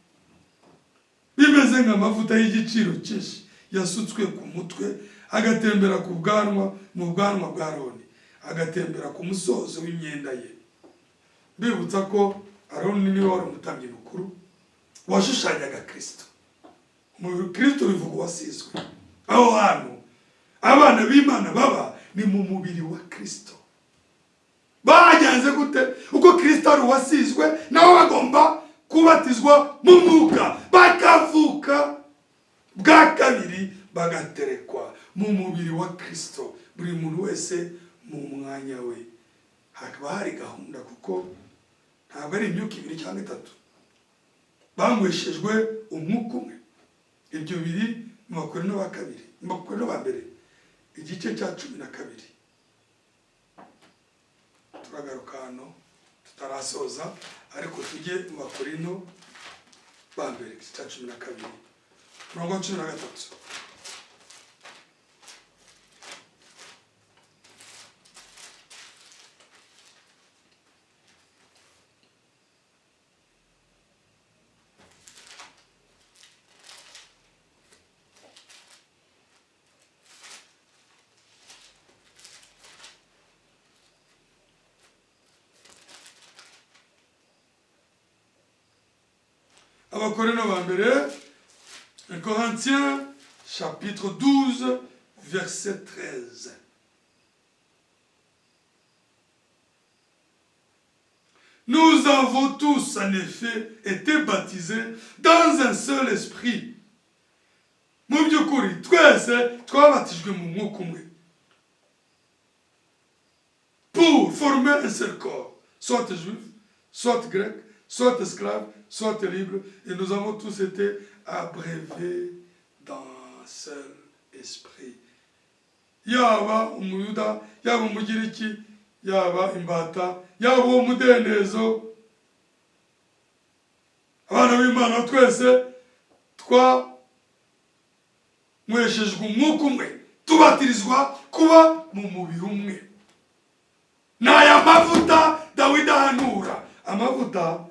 Bimeze nk'amavuta y'igiciro cyinshi yasutswe ku mutwe agatembera ku bwanwa mu bwanwa bwa Aroni, agatembera ku musozo w'imyenda ye. Bibutsa ko Aroni niwe wari umutambyi mukuru washushanyaga Kristo. Mu Kristo bivuga wasizwe. Aho hantu abana b'Imana baba ni mu mubiri wa Kristo. Bagenze gute? Uko Kristo ari wasizwe, nabo bagomba kubatizwa mu mwuka, bakavuka bwa kabiri, bagaterekwa mu mubiri wa Kristo. Buri muntu wese mu mwanya we. Hakaba hari gahunda kuko ntabwo ari imyuka ibiri cyangwa itatu. Bangweshejwe umwuka umwe. Ibyo biri mu Bakorino ba kabiri, mu Bakorino ba mbere, igice cya 12. Turagaruka hano tutarasoza, ariko tujye mu Bakorino ba mbere, igice cya 12, umurongo wa 13. Corinthiens chapitre 12 verset 13. Nous avons tous en effet été baptisés dans un seul esprit. Mu by'ukuri twese twabatijwe mu mwuka umwe, pour former un seul corps, soit juif, soit grec, soit esclave, soit libre, et nous avons tous été abreuvés dans un seul esprit. Yaba umuyuda, yaba umugiriki, yaba imbata, yaba umudendezo, abana b'Imana twese mweshejwe umwuka umwe, tubatirizwa kuba mu mubiri umwe. N'aya mavuta Dawidi ahanura, amavuta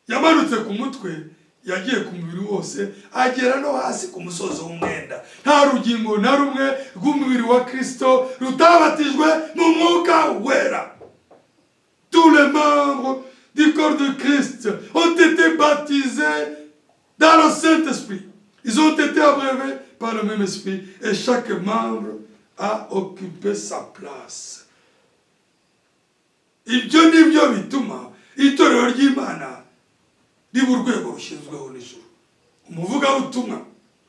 yamanutse ku mutwe, yagiye ku mubiri wose, agera no hasi ku musozo w'umwenda. Nta rugingo na rumwe rw'umubiri wa Kristo rutabatijwe mu mwuka wera. Tous tous les membres du corps de Christ ont été baptisés dans le Saint-Esprit. Ils ont été abreuvés par le même esprit et chaque membre a occupé sa place. Ibyo nibyo bituma itorero ry'Imana riba urwego rushyizweho n'ijuru. Umuvugabutumwa,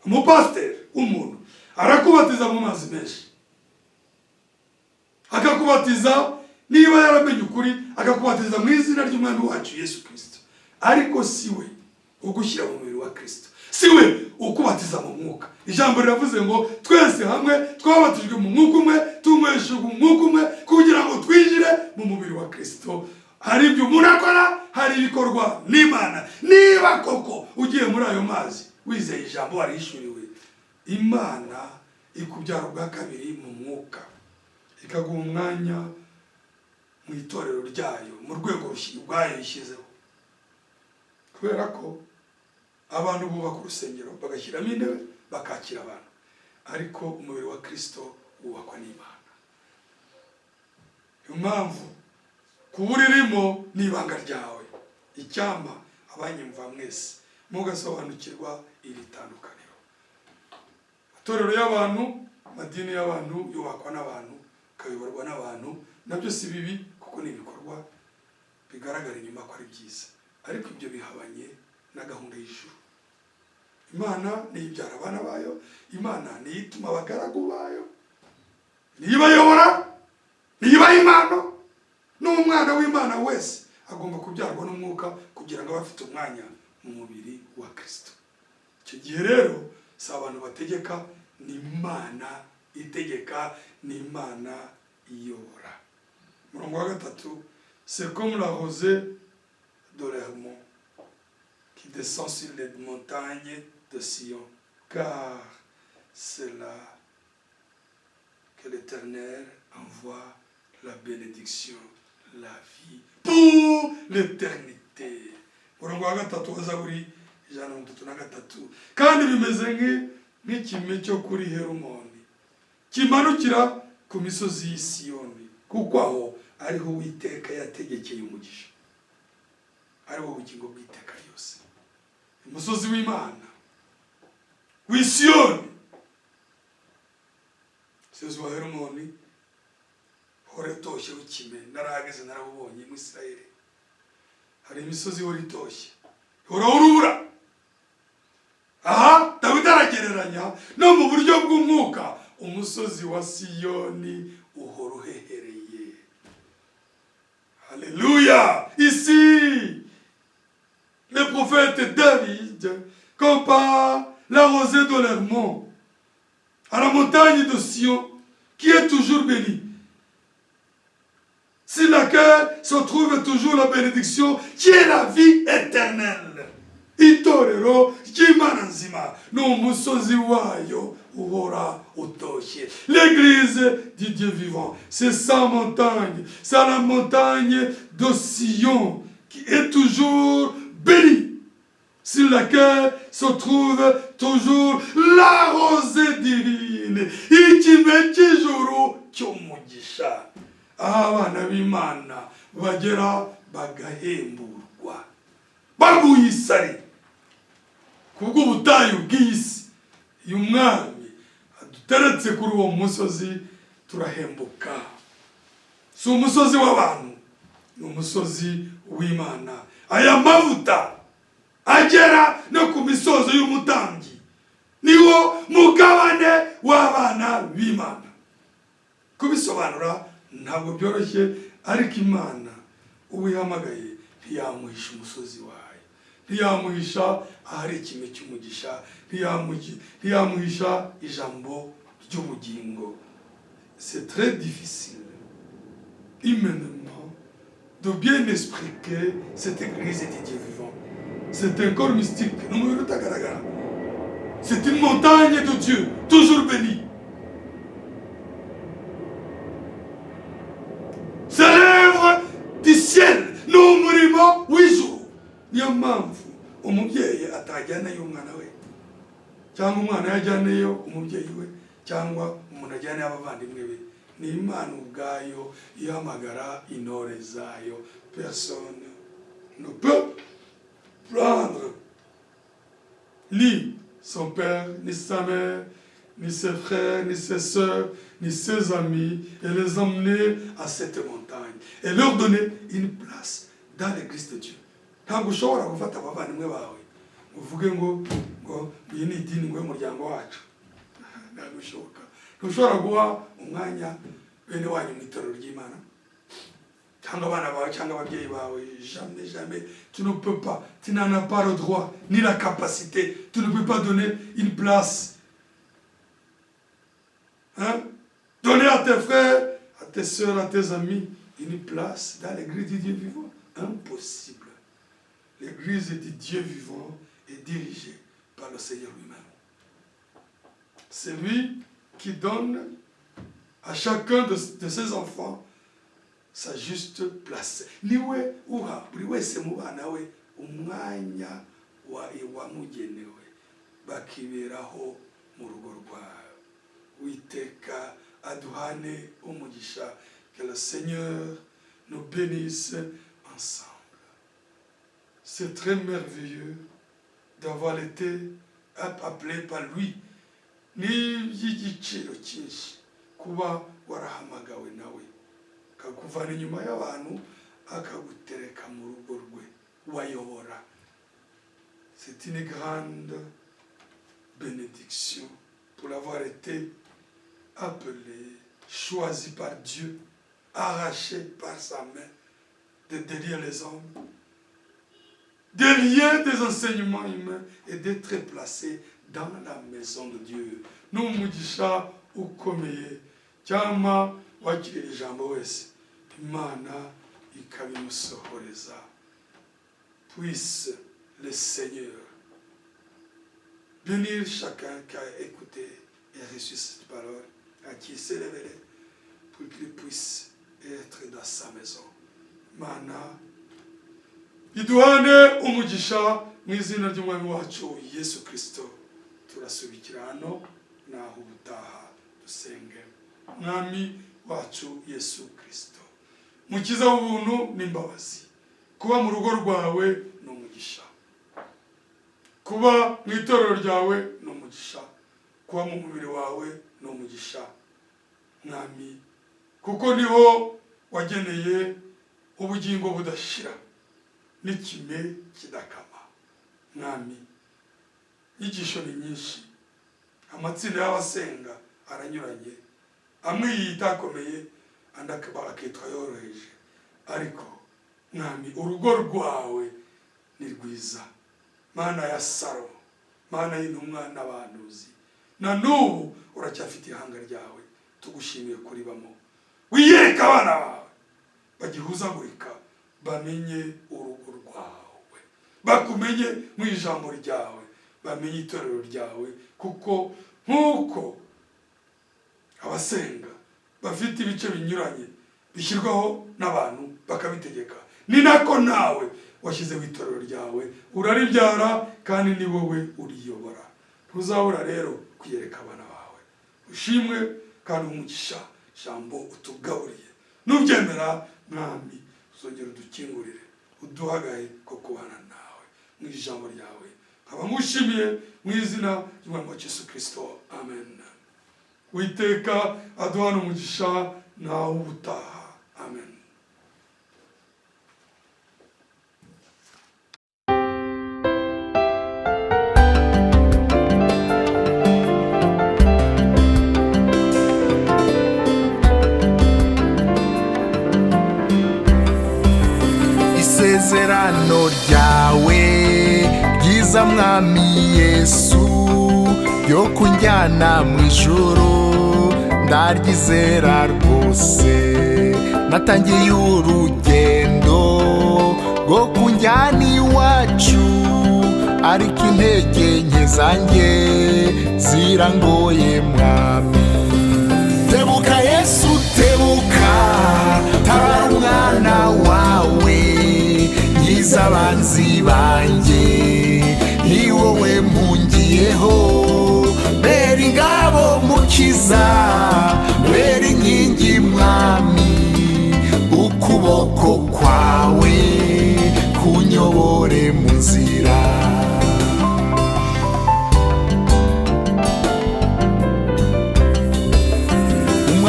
umupasiteri w'umuntu arakubatiza mu mazi menshi, akakubatiza niba yaramenye ukuri, akakubatiza mu izina ry'umwami wacu Yesu Kristo. Ariko si we ugushyira mu mubiri wa Kristo, si we ukubatiza mu mwuka. Ijambo riravuze ngo twese hamwe twabatijwe mu mwuka umwe, tunyweshejwe mu mwuka umwe, kugira ngo twinjire mu mubiri wa Kristo. Hari ibyo umuntu akora, hari ibikorwa n'Imana. Niba koko ugiye muri ayo mazi wizeye ijambo warishuriwe, Imana ikubyara ubwa kabiri mu mwuka, ikaguha umwanya mu itorero ryayo, mu rwego rwayo yishyizeho. Kubera ko abantu bubaka urusengero bagashyiramo intebe bakakira abantu, ariko umubiri wa Kristo wubakwa n'Imana. Niyo mpamvu kuba uririmo n'ibanga ryawe. Icyampa abanyumva mwese mugasobanukirwa iri tandukaniro. Itorero y'abantu, amadini y'abantu yubakwa n'abantu, kayoborwa n'abantu, nabyo si bibi kuko ni ibikorwa bigaragara inyuma ko ari byiza, ariko ibyo bihabanye na gahunda y'ijuru. Imana niyo ibyara abana bayo, Imana niyo ituma abagaragu bayo, niyo ibayobora, niyo ibaha impano. N'umwana w'Imana wese agomba kubyarwa n'umwuka kugira ngo abe afite umwanya mu mubiri wa Kristo. Icyo gihe rero si abantu bategeka, ni Imana itegeka, ni Imana iyobora. Murongo wa gatatu, c'est comme la rosée de l'Hermon qui descend sur les montagnes de Sion, car c'est là que l'Éternel envoie la bénédiction, la vie pour l'éternité. Murongo wa gatatu wa Zaburi 133. Kandi bimeze nk'ikime cyo kuri Herumoni kimanukira ku misozi y'i Siyoni, kuko aho ariho Uwiteka yategekeye umugisha, ariho ubugingo bw'iteka ryose. Umusozi w'Imana w'i Siyoni, umusozi wa Herumoni hora itoshye w'ikime. Narahageze narabubonye mu Isirayeli, hari imisozi hora itoshye, hora urubura. Aha Dawidi aragereranya no mu buryo bw'umwuka, umusozi wa Siyoni uhora uhehereye. Alléluia. Ici le prophète David compare la rosée de l'Hermon à la montagne de Sion qui est toujours bénie, sur laquelle se trouve toujours la bénédiction qui est la vie éternelle. Itorero ry'Imana nzima ni umusozi wayo uhora utoshye. L'église du Dieu vivant, c'est sa montagne, c'est la montagne de Sion qui est toujours bénie, sur laquelle se trouve toujours la rosée divine, ikime cy'ijuru cy'umugisha. Abana b'Imana bagera bagahemburwa, baguye isari kubw'ubutayu bw'isi. Iyo umwami aduteretse kuri uwo musozi turahembuka. Si umusozi w'abantu, ni umusozi w'Imana. Aya mavuta agera no ku misozo y'umutambyi, niwo mugabane w'abana b'Imana. Kubisobanura ntabwo byoroshye, ariko Imana uwihamagaye ntiyamuhisha umusozi wayo, ntiyamuhisha ahari ikime cy'umugisha, ntiyamuhisha ijambo ry'ubugingo. C'est très difficile humainement de bien expliquer cette église du Dieu vivant. C'est un corps mystique, c'est une montagne de Dieu toujours bénie. C'est l'œuvre du ciel, n'umurimo w'ijuru. Niyo mpamvu umubyeyi atajyanayo umwana we, cyangwa umwana yajyanayo umubyeyi we, cyangwa umuntu ajyanayo abavandimwe be. Ni Imana ubwayo ihamagara intore zayo personne ne peut prendre ni son père, ni sa mère, ni ses frères, ni ses sœurs, ni ses amis, et les emmener à cette montagne, et leur donner une place dans l'église de Dieu. Ntabwo ushobora gufata abavandimwe bawe uvuge ngo iyi ni idini ngo y'umuryango wacu. Ntabwo bishoboka. Ntushobora guha umwanya bene wanyu mu itorero ry'Imana cyangwa abana bawe cyangwa ababyeyi bawe. Jamais, jamais. Tu ne peux pas. Tu n'en as pas le droit ni la capacité. Tu ne peux pas donner une place. Hein? Donner à tes frères, à tes soeurs, à tes amis une place dans l'église du Dieu vivant. Impossible. L'église du Dieu vivant est dirigée par le Seigneur lui-même. C'est lui qui donne à chacun de ses enfants sa juste place. Niwe uha buri wese mu bana we umwanya wamugenewe bakiberaho mu rugo rwawe. Uwiteka aduhane umugisha. Que le Seigneur nous bénisse ensemble. C'est très merveilleux d'avoir été appelé par lui. Ni y'igiciro cyinshi kuba warahamagawe nawe kakuvana inyuma y'abantu akagutereka mu rugo rwe wayobora. C'est une grande bénédiction pour avoir été appelé, choisi par Dieu, arraché par sa main de derrière les hommes, de lier des enseignements humains et d'être placé dans la maison de Dieu. N'umugisha ukomeye cyangwa wakiriye ijambo wese Imana ikabimusohoreza. Puisse le Seigneur bénir chacun qui a écouté et reçu cette parole, à qui s'est révélé, pour qu'il puisse être dans sa maison. Mana iduhane umugisha mu izina ry'umwami wacu Yesu Kristo. Turasubikira hano naho ubutaha dusenge. Mwami wacu Yesu Kristo, mukiza w'ubuntu n'imbabazi, kuba mu rugo rwawe ni umugisha, kuba mu itorero ryawe ni umugisha, kuba mu mubiri wawe ni umugisha mwami, kuko niho wageneye ubugingo budashira n'ikime kidakama. Mwami, inyigisho ni nyinshi, amatsinda y'abasenga aranyuranye, amwe yitakomeye andi akitwa yoroheje, ariko mwami urugo rwawe ni rwiza. Mana ya Salomo, Mana y'intumwa n'abahanuzi, na n'ubu uracyafite ihanga ryawe. Tugushimiye kuri bamo, wiyereka abana bawe bagihuzagurika, bamenye urugo rwawe, bakumenye mu ijambo ryawe, bamenye itorero ryawe, kuko nk'uko abasenga bafite ibice binyuranye bishyirwaho n'abantu bakabitegeka, ni nako nawe washyizeho itorero ryawe, uraribyara kandi ni wowe uriyobora. Ntuzabura rero kwiyereka abana bawe. Ushimwe kandi umugisha jambo utugaburiye. Nubyemera mwami, uzongera udukingurire, uduhagaye ko kubana nawe mu ijambo ryawe. Nkaba ngushimiye mu izina ry'umwami wacu Yesu Kristo. Amen. Uwiteka aduhane umugisha naho ubutaha. Amen. Isezerano ryawe ryiza mwami Yesu ryo kunjyana mu ijuru ndaryizera rwose. Natangiye urugendo rwo kunjyana iwacu, ariko intege nke zanjye zirangoye mwami. Tebuka Yesu tebuka, tabara umwana wawe, nkiza abanzi banjye, ni wowe mpungiyeho. Bera ingabo mukiza, bera inkingi mwami, ukuboko kwawe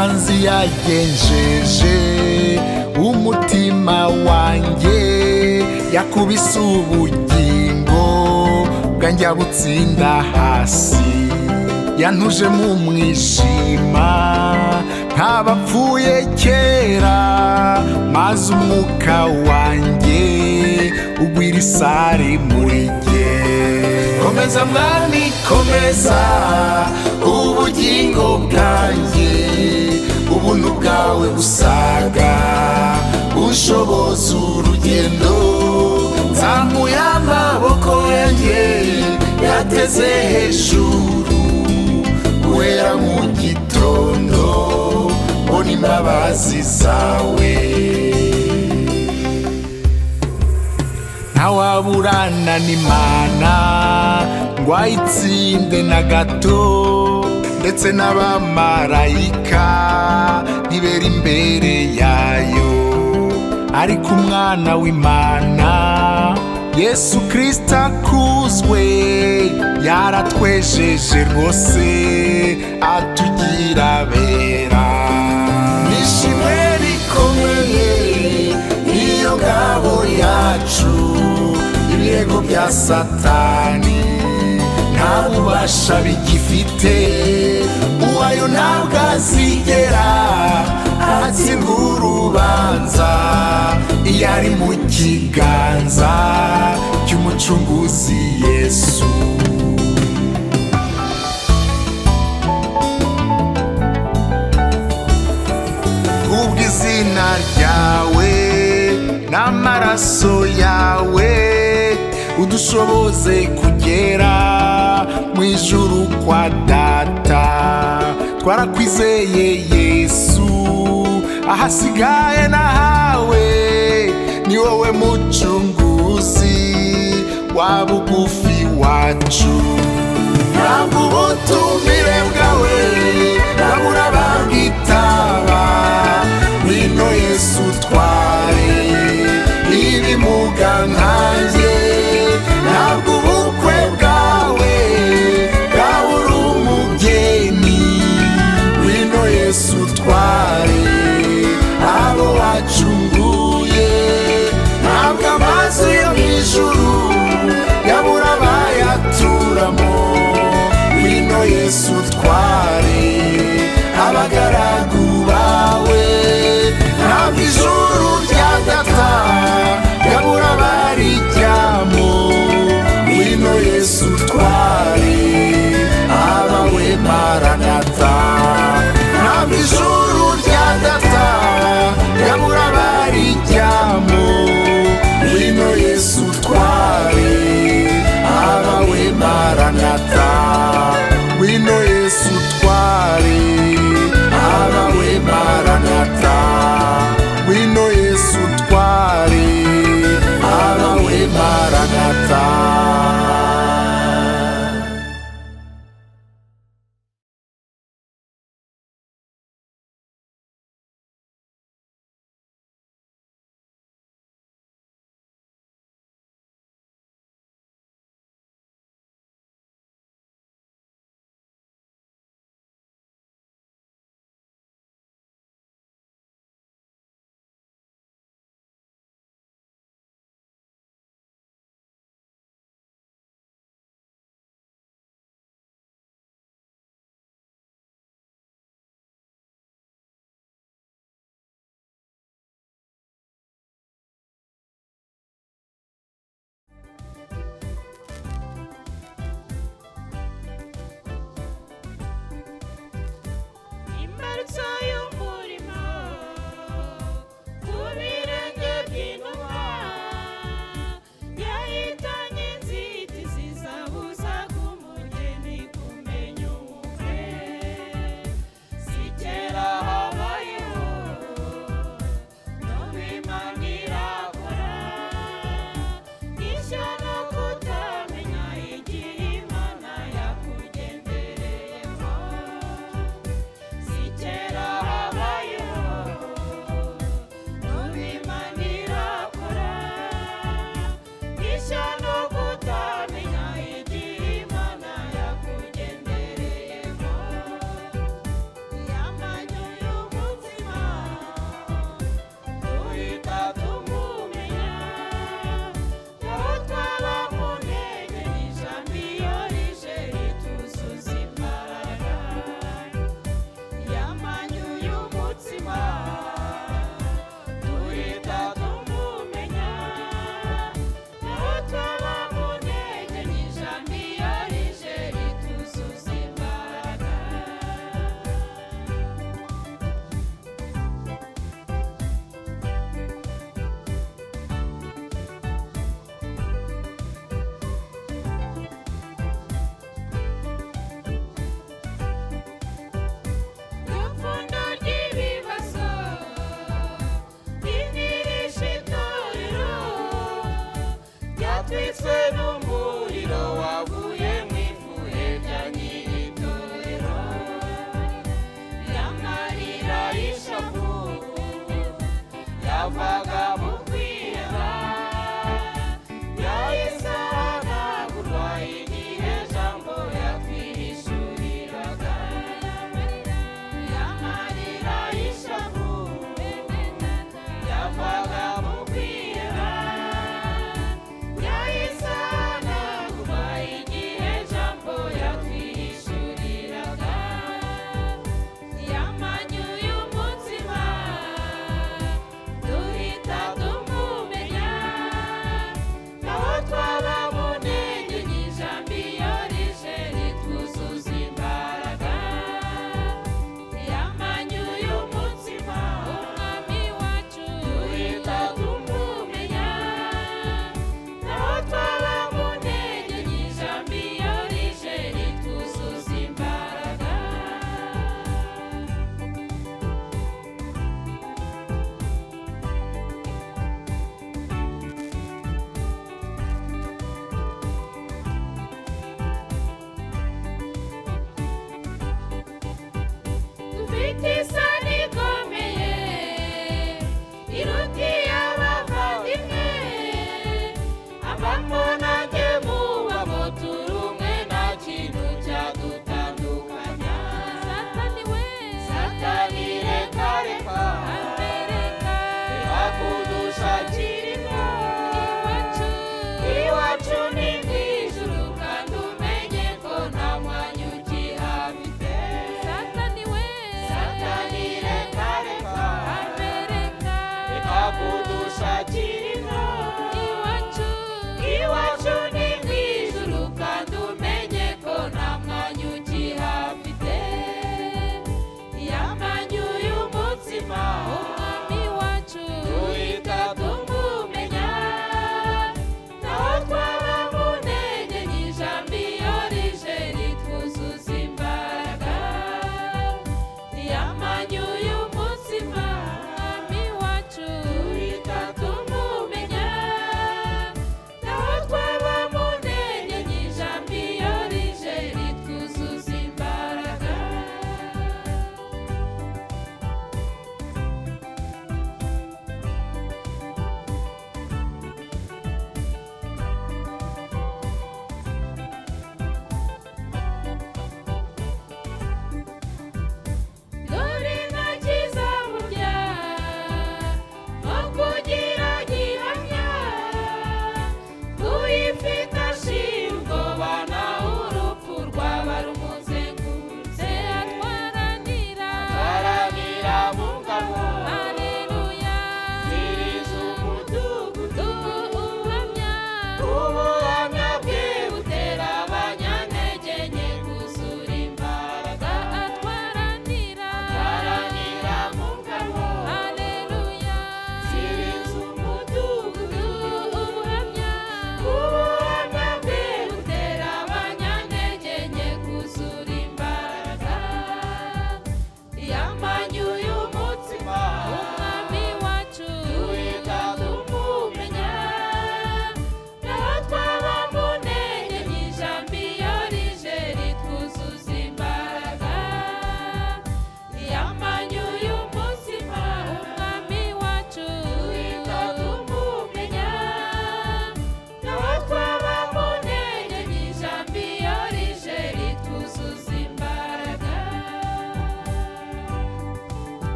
umwanzi yagenjeje umutima wanjye, yakubise ubugingo bwanjye abutsinda hasi, yantuje mu mwijima nk'abapfuye kera, maze umwuka wanjye ugwira isari muri jye. Komeza mwami komeza ubugingo bwanjye, ubuntu bwawe busaga bushoboza urugendo. Nzamuye amaboko yanjye yateze hejuru, guhera mu gitondo mbona imbabazi zawe. Ntawaburana n'Imana ngo ayitsinde na gato, ndetse n'abamarayika ntibera imbere yayo. Ariko umwana w'Imana Yesu Kristo akuzwe, yaratwejeje rwose atugira abera. Nishimwe rikomeye niyo ngabo yacu, ibirego bya Satani nta bubasha bigifite. Uwayo ntabwo azigera atsindwa urubanza, iyo ari mu kiganza cy'umucunguzi Yesu. Kubw'izina ryawe n'amaraso yawe, udushoboze kugera mu ijuru kwa Data. Twarakwizeye Yesu, ahasigaye nahawe, ni wowe mucunguzi wa bugufi wacu. Ntabwo ubutumire bwawe babura babwitaba, ngwino Yesu utware ibimuga nkanjye. Ntabwo ubukwe bwawe bwabura umugeni, ngwino Yesu utware abo wacunguye. Ntabwo amazu yo mu ijuru yabura abayaturamo, ngwino Yesu utware abagaragu bawe. Ntabwo ijuru rya Data yabura abarijyamo, ngwino Yesu utware abawe Maranatha. Ntabwo ijuru rya Data yabura abarijyamo, ngwino Yesu utware abawe Maranatha. Ngwino Yesu utware abawe Maranatha. Ngwino Yesu utware abawe Maranatha. baga